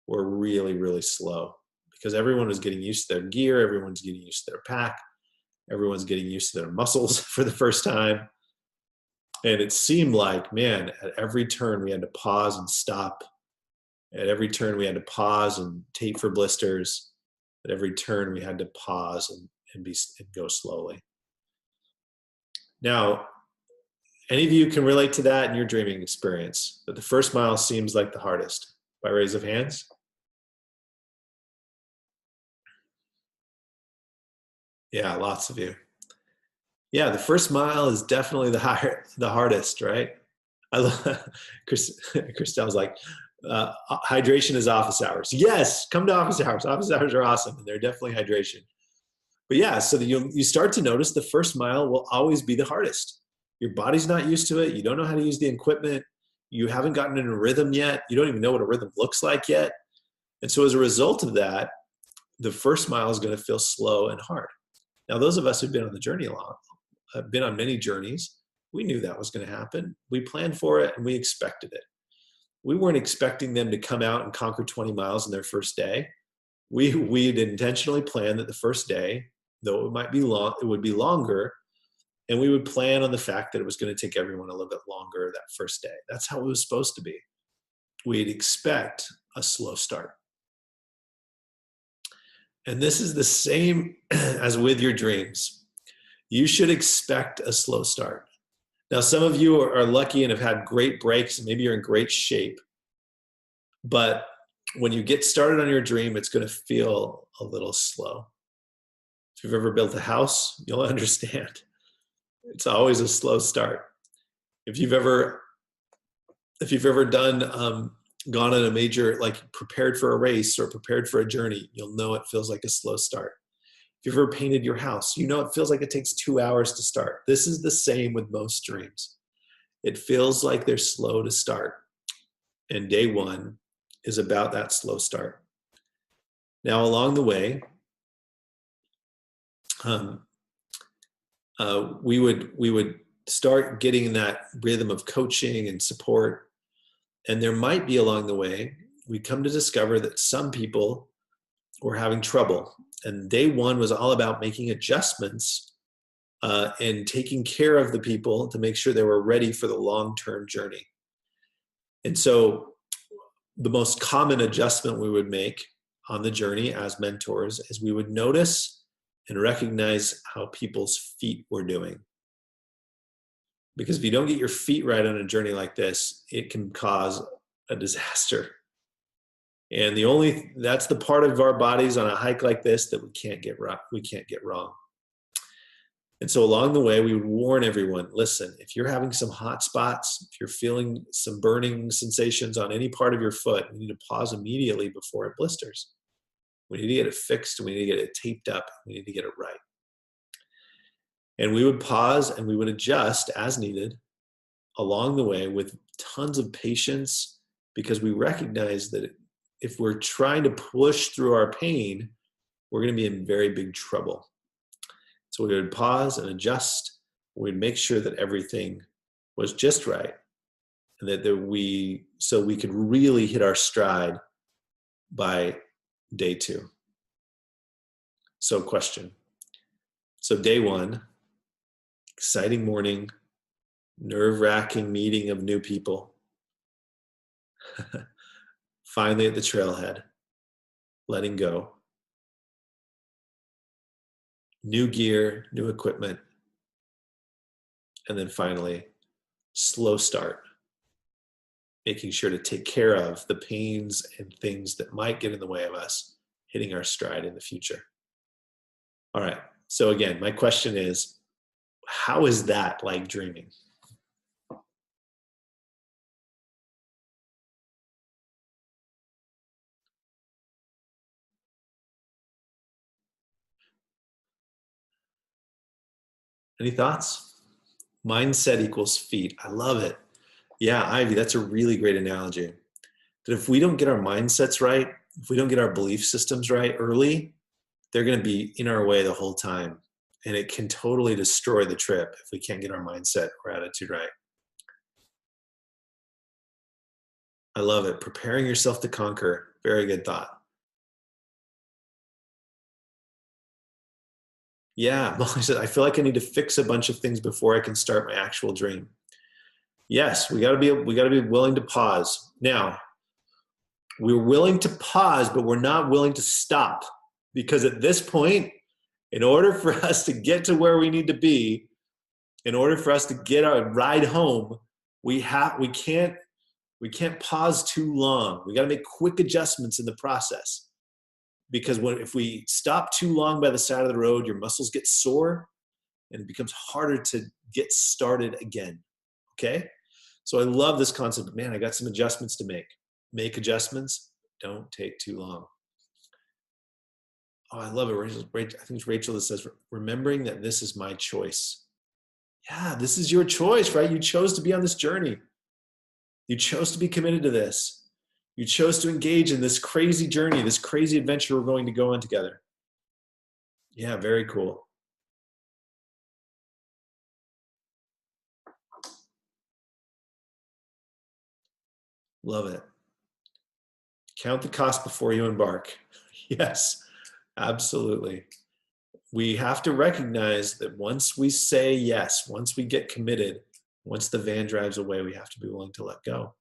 were really, really slow because everyone was getting used to their gear, everyone's getting used to their pack, everyone's getting used to their muscles for the first time. And it seemed like, man, at every turn we had to pause and stop. At every turn we had to pause and tape for blisters. At every turn we had to pause and go slowly. Now, any of you can relate to that in your dreaming experience, that the first mile seems like the hardest? By raise of hands. Yeah, lots of you. Yeah, the first mile is definitely the hardest, right? I love Christelle's like, hydration is office hours. Yes, come to office hours. Office hours are awesome, and they're definitely hydration. But yeah, so you start to notice the first mile will always be the hardest. Your body's not used to it. You don't know how to use the equipment. You haven't gotten in a rhythm yet. You don't even know what a rhythm looks like yet. And so as a result of that, the first mile is going to feel slow and hard. Now, those of us who've been on the journey been on many journeys, we knew that was going to happen. We planned for it and we expected it. We weren't expecting them to come out and conquer 20 miles in their first day. We'd intentionally planned that the first day, though it might be long, it would be longer, and we would plan on the fact that it was going to take everyone a little bit longer that first day. That's how it was supposed to be. We'd expect a slow start. And this is the same as with your dreams. You should expect a slow start. Now, some of you are lucky and have had great breaks, and maybe you're in great shape. But when you get started on your dream, it's going to feel a little slow. If you've ever built a house, you'll understand. It's always a slow start. If you've ever gone on a major, like prepared for a race or prepared for a journey, you'll know it feels like a slow start. If you've ever painted your house, you know it feels like it takes 2 hours to start. This is the same with most dreams. It feels like they're slow to start. And day one is about that slow start. Now, along the way, we would start getting that rhythm of coaching and support. And there might be along the way, we come to discover that some people were having trouble. And day one was all about making adjustments and taking care of the people to make sure they were ready for the long-term journey. And so the most common adjustment we would make on the journey as mentors is we would notice and recognize how people's feet were doing. Because if you don't get your feet right on a journey like this, it can cause a disaster. And that's the part of our bodies on a hike like this that we can't get wrong. And so along the way, we would warn everyone, listen, if you're having some hot spots, if you're feeling some burning sensations on any part of your foot, we need to pause immediately before it blisters. We need to get it fixed, and we need to get it taped up, we need to get it right. And we would pause and we would adjust as needed along the way with tons of patience, because we recognize that if we're trying to push through our pain, we're going to be in very big trouble. So we would pause and adjust. We'd make sure that everything was just right, and so we could really hit our stride by day 2. So question. So day 1, exciting morning, nerve-wracking meeting of new people. Finally at the trailhead, letting go. New gear, new equipment. And then finally, slow start. Making sure to take care of the pains and things that might get in the way of us hitting our stride in the future. All right, so again, my question is, how is that like dreaming? Any thoughts? Mindset equals feet. I love it. Yeah, Ivy, that's a really great analogy. that if we don't get our mindsets right, if we don't get our belief systems right early, they're going to be in our way the whole time. And it can totally destroy the trip if we can't get our mindset or attitude right. I love it. Preparing yourself to conquer. Very good thought. Yeah, Molly said, I feel like I need to fix a bunch of things before I can start my actual dream. Yes, we got to be willing to pause. Now, we're willing to pause, but we're not willing to stop, because at this point, in order for us to get to where we need to be, in order for us to get our ride home, we can't pause too long. We got to make quick adjustments in the process, because if we stop too long by the side of the road, your muscles get sore and it becomes harder to get started again. Okay? So I love this concept. Man, I got some adjustments to make. Make adjustments. Don't take too long. Oh, I love it. Rachel, I think it's Rachel that says, remembering that this is my choice. Yeah, this is your choice, right? You chose to be on this journey. You chose to be committed to this. You chose to engage in this crazy journey, this crazy adventure we're going to go on together. Yeah, very cool. Love it. Count the cost before you embark. Yes, absolutely. We have to recognize that once we say yes, once we get committed, once the van drives away, we have to be willing to let go.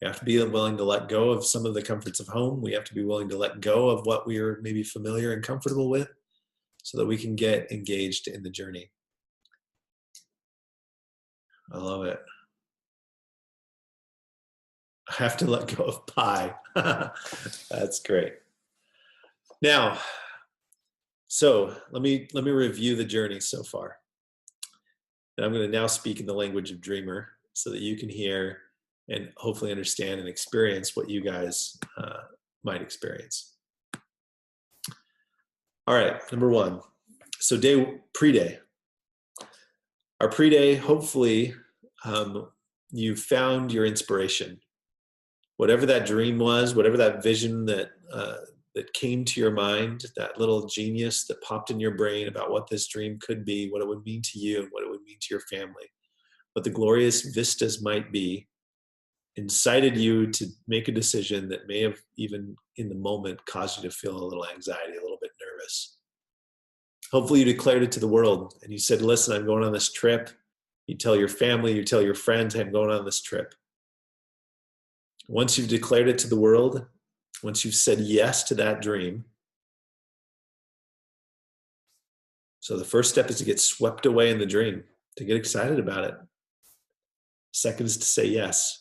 We have to be willing to let go of some of the comforts of home. We have to be willing to let go of what we are maybe familiar and comfortable with, so that we can get engaged in the journey. I love it. I have to let go of pie. That's great. Now, so let me review the journey so far. And I'm going to now speak in the language of dreamer so that you can hear and hopefully understand and experience what you guys might experience. All right, number one. So pre-day. Our pre-day, hopefully you found your inspiration. Whatever that dream was, whatever that vision that came to your mind, that little genius that popped in your brain about what this dream could be, what it would mean to you, and what it would mean to your family, what the glorious vistas might be, incited you to make a decision that may have even in the moment caused you to feel a little anxiety, a little bit nervous. Hopefully you declared it to the world and you said, listen, I'm going on this trip. You tell your family, you tell your friends, hey, I'm going on this trip. Once you've declared it to the world, once you've said yes to that dream, so the first step is to get swept away in the dream, to get excited about it. Second is to say yes.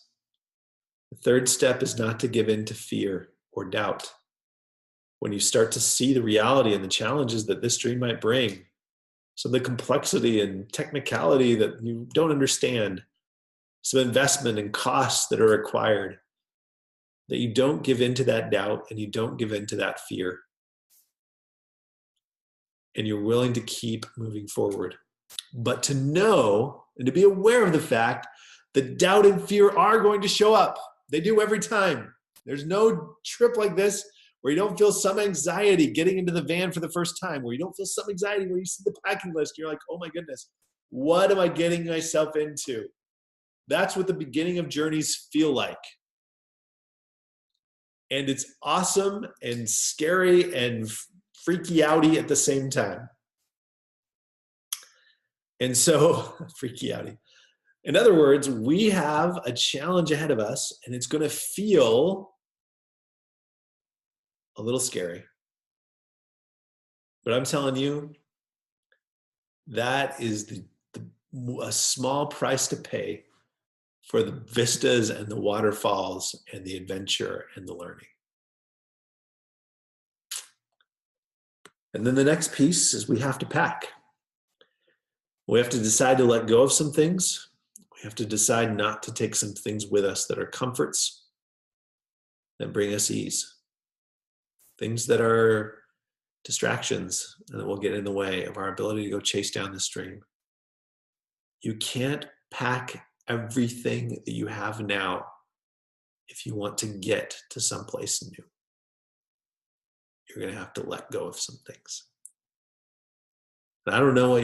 The third step is not to give in to fear or doubt. When you start to see the reality and the challenges that this dream might bring, some of the complexity and technicality that you don't understand, some investment and costs that are required, that you don't give in to that doubt and you don't give in to that fear. And you're willing to keep moving forward. But to know and to be aware of the fact that doubt and fear are going to show up. They do every time. There's no trip like this where you don't feel some anxiety getting into the van for the first time, where you don't feel some anxiety where you see the packing list, you're like, oh my goodness, what am I getting myself into? That's what the beginning of journeys feel like. And it's awesome and scary and freaky outy at the same time. And so, freaky outy. In other words, we have a challenge ahead of us and it's going to feel a little scary. But I'm telling you, that is a small price to pay for the vistas and the waterfalls and the adventure and the learning. And then the next piece is we have to pack. We have to decide to let go of some things. We have to decide not to take some things with us that are comforts that bring us ease. Things that are distractions and that will get in the way of our ability to go chase down this dream. You can't pack everything that you have now if you want to get to someplace new, you're going to have to let go of some things. And I don't know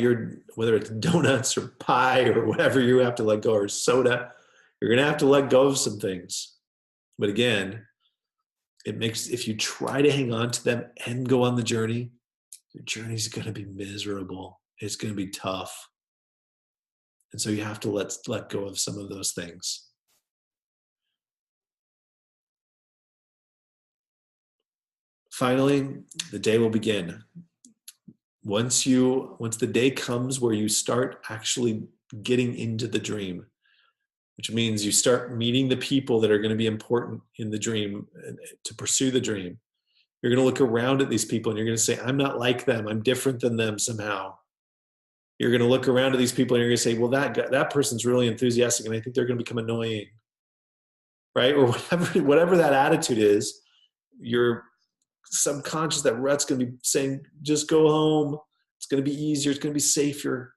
whether it's donuts or pie or whatever you have to let go, or soda, you're going to have to let go of some things. But again, if you try to hang on to them and go on the journey, your journey's going to be miserable. It's going to be tough. And so you have to let go of some of those things. Finally, the day will begin. Once the day comes where you start actually getting into the dream, which means you start meeting the people that are going to be important in the dream to pursue the dream. You're going to look around at these people and you're going to say, I'm not like them. I'm different than them somehow. You're going to look around at these people and you're going to say, well, that person's really enthusiastic and I think they're going to become annoying, right? Or whatever that attitude is, your subconscious, that rut's going to be saying, just go home. It's going to be easier. It's going to be safer.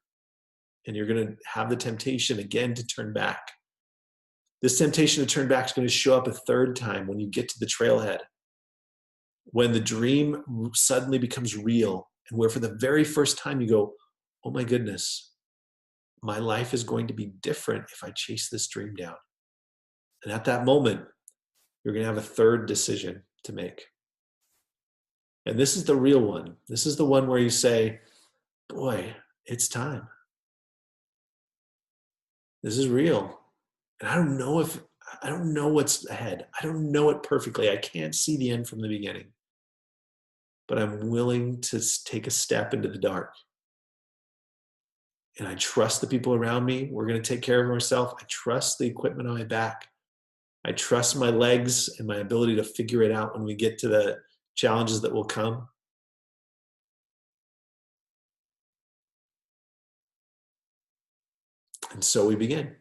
And you're going to have the temptation again to turn back. This temptation to turn back is going to show up a third time when you get to the trailhead. When the dream suddenly becomes real, and where for the very first time you go, oh my goodness, my life is going to be different if I chase this dream down. And at that moment, you're going to have a third decision to make. And this is the real one. This is the one where you say, boy, it's time. This is real. And I don't know what's ahead. I don't know it perfectly. I can't see the end from the beginning. But I'm willing to take a step into the dark. And I trust the people around me. We're going to take care of ourselves. I trust the equipment on my back. I trust my legs and my ability to figure it out when we get to the challenges that will come. And so we begin.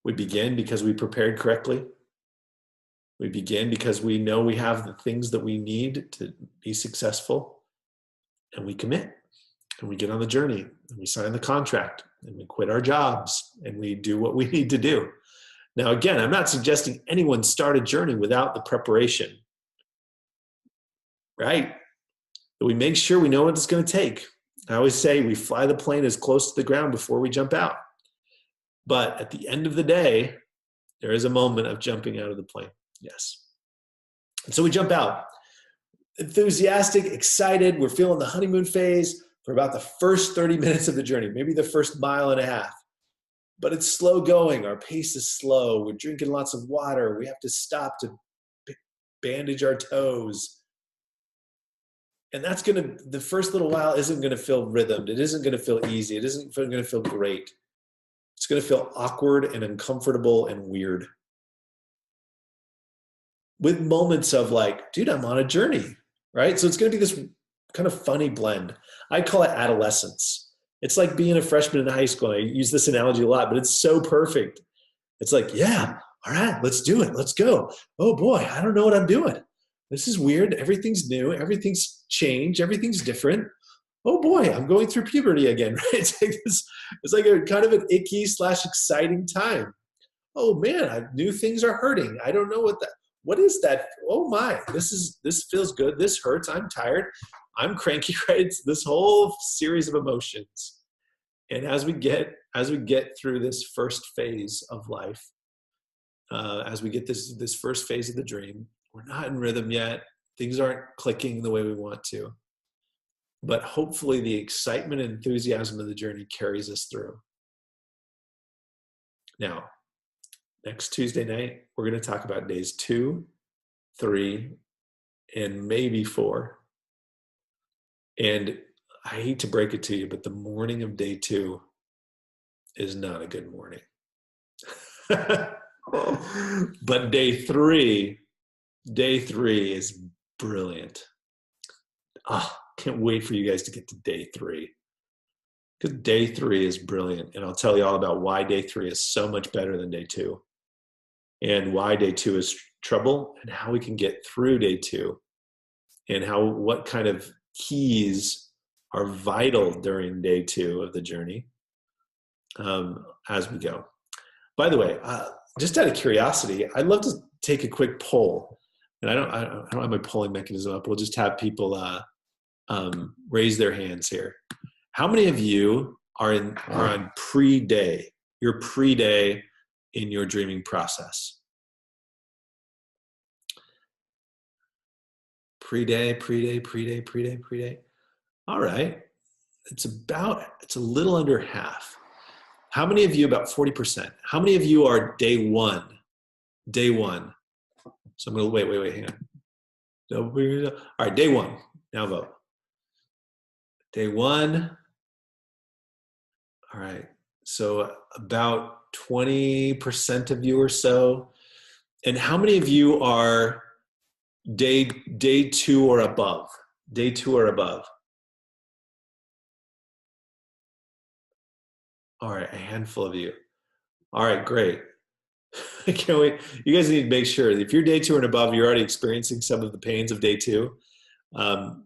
We begin because we prepared correctly. We begin because we know we have the things that we need to be successful. And we commit. And we get on the journey. And we sign the contract. And we quit our jobs. And we do what we need to do. Now, again, I'm not suggesting anyone start a journey without the preparation. Right? But we make sure we know what it's going to take. I always say we fly the plane as close to the ground before we jump out. But at the end of the day, there is a moment of jumping out of the plane. Yes. And so we jump out. Enthusiastic, excited. We're feeling the honeymoon phase for about the first 30 minutes of the journey, maybe the first mile and a half. But it's slow going. Our pace is slow. We're drinking lots of water. We have to stop to bandage our toes. And the first little while isn't going to feel rhythmed. It isn't going to feel easy. It isn't going to feel great. It's going to feel awkward and uncomfortable and weird. With moments of like, dude, I'm on a journey, right? So it's going to be this kind of funny blend. I call it adolescence. It's like being a freshman in high school. I use this analogy a lot, but it's so perfect. It's like, yeah, all right, let's do it. Let's go. Oh boy, I don't know what I'm doing. This is weird. Everything's new. Everything's changed. Everything's different. Oh boy, I'm going through puberty again, right? It's like a kind of an icky / exciting time. Oh man, new things are hurting. I don't know what is that? Oh my, this feels good. This hurts. I'm tired. I'm cranky, right? It's this whole series of emotions. And as we get through this first phase of life, as we get this first phase of the dream, we're not in rhythm yet. Things aren't clicking the way we want to. But hopefully the excitement and enthusiasm of the journey carries us through. Now, next Tuesday night, we're going to talk about days 2, 3, and maybe 4. And I hate to break it to you, but the morning of day 2 is not a good morning. But day 3 is brilliant. Can't wait for you guys to get to day 3. Because day 3 is brilliant. And I'll tell you all about why day 3 is so much better than day 2. And why day 2 is trouble, and how we can get through day 2. And what kind of keys are vital during day 2 of the journey as we go. By the way, just out of curiosity, I'd love to take a quick poll. And I don't have my polling mechanism up. We'll just have people raise their hands here. How many of you are on pre-day? Your pre-day in your dreaming process. Pre-day. All right. It's a little under half. How many of you, about 40%, how many of you are day one? Day one. So I'm going to wait, hang on. No, all right, day one. Now vote. Day one. All right. So about 20% of you or so. And how many of you are day 2 or above? Day 2 or above. All right, a handful of you. All right, great. I can't wait. You guys need to make sure that if you're day 2 and above, you're already experiencing some of the pains of day 2. I'm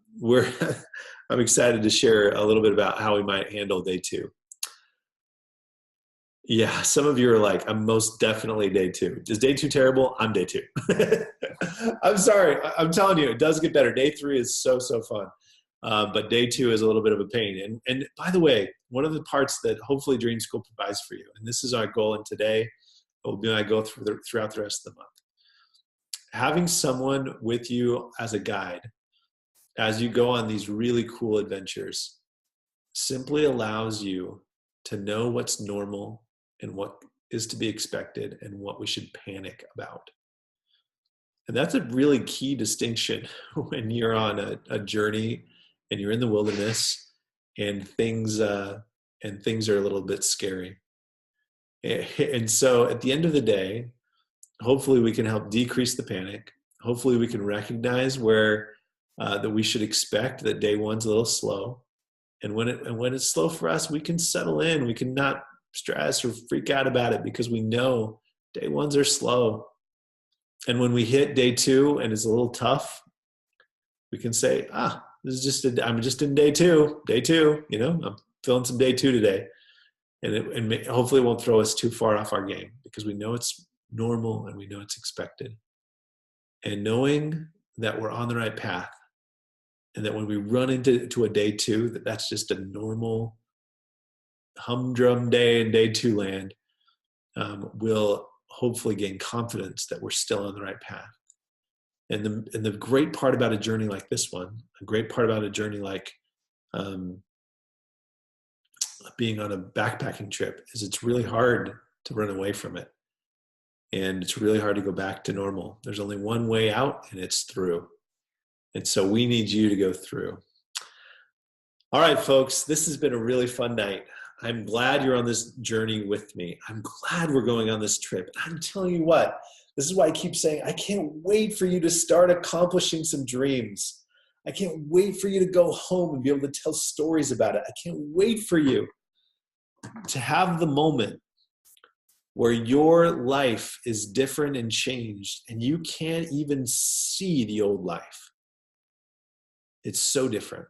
excited to share a little bit about how we might handle day 2. Yeah, some of you are like, I'm most definitely day 2. Is day 2 terrible? I'm day 2. I'm sorry. I'm telling you, it does get better. Day 3 is so fun. But day 2 is a little bit of a pain. And by the way, one of the parts that hopefully Dream School provides for you, and this is our goal in today, it will be my goal throughout the rest of the month. Having someone with you as a guide, as you go on these really cool adventures, simply allows you to know what's normal and what is to be expected and what we should panic about. And that's a really key distinction when you're on a journey and you're in the wilderness and things are a little bit scary. And so at the end of the day, hopefully we can help decrease the panic. Hopefully we can recognize where that we should expect that day 1's a little slow. And when it's slow for us, we can settle in. We can not stress or freak out about it because we know day 1's are slow. And when we hit day 2 and it's a little tough, we can say, this is I'm just in day 2, I'm feeling some day 2 today. And hopefully it won't throw us too far off our game because we know it's normal and we know it's expected. And knowing that we're on the right path and that when we run into a day 2, that's just a normal humdrum day in day 2 land, we'll hopefully gain confidence that we're still on the right path. And the great part about a journey like this one, a great part about a journey like being on a backpacking trip is it's really hard to run away from it. And it's really hard to go back to normal. There's only one way out and it's through. And so we need you to go through. All right, folks, this has been a really fun night. I'm glad you're on this journey with me. I'm glad we're going on this trip. I'm telling you what, this is why I keep saying, I can't wait for you to start accomplishing some dreams. I can't wait for you to go home and be able to tell stories about it. I can't wait for you to have the moment where your life is different and changed and you can't even see the old life. It's so different.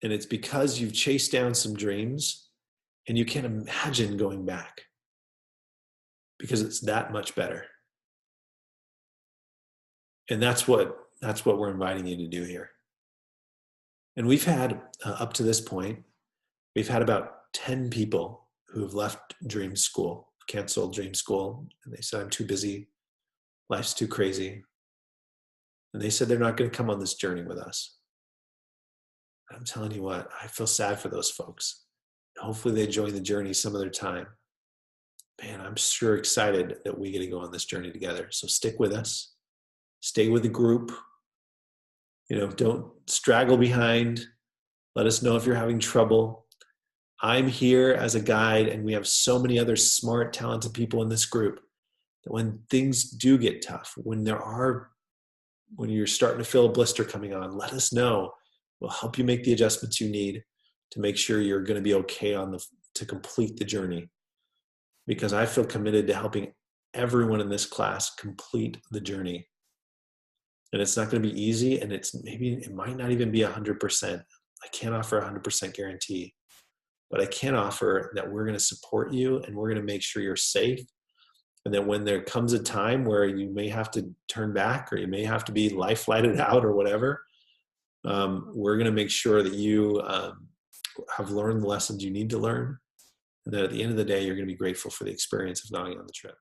And it's because you've chased down some dreams and you can't imagine going back because it's that much better. And that's what we're inviting you to do here. And we've had, up to this point, we've had about 10 people who have left Dream School, canceled Dream School, and they said, I'm too busy, life's too crazy. And they said they're not going to come on this journey with us. I'm telling you what, I feel sad for those folks. Hopefully they join the journey some other time. Man, I'm sure excited that we get to go on this journey together. So stick with us. Stay with the group. Don't straggle behind. Let us know if you're having trouble. I'm here as a guide, and we have so many other smart, talented people in this group that when things do get tough, when you're starting to feel a blister coming on, let us know. We'll help you make the adjustments you need to make sure you're going to be okay to complete the journey. Because I feel committed to helping everyone in this class complete the journey. And it's not going to be easy, and it might not even be 100%. I can't offer a 100% guarantee, but I can offer that we're going to support you and we're going to make sure you're safe And that when there comes a time where you may have to turn back, or you may have to be life flighted out or whatever, we're going to make sure that you have learned the lessons you need to learn. And that at the end of the day, you're going to be grateful for the experience of going on the trip.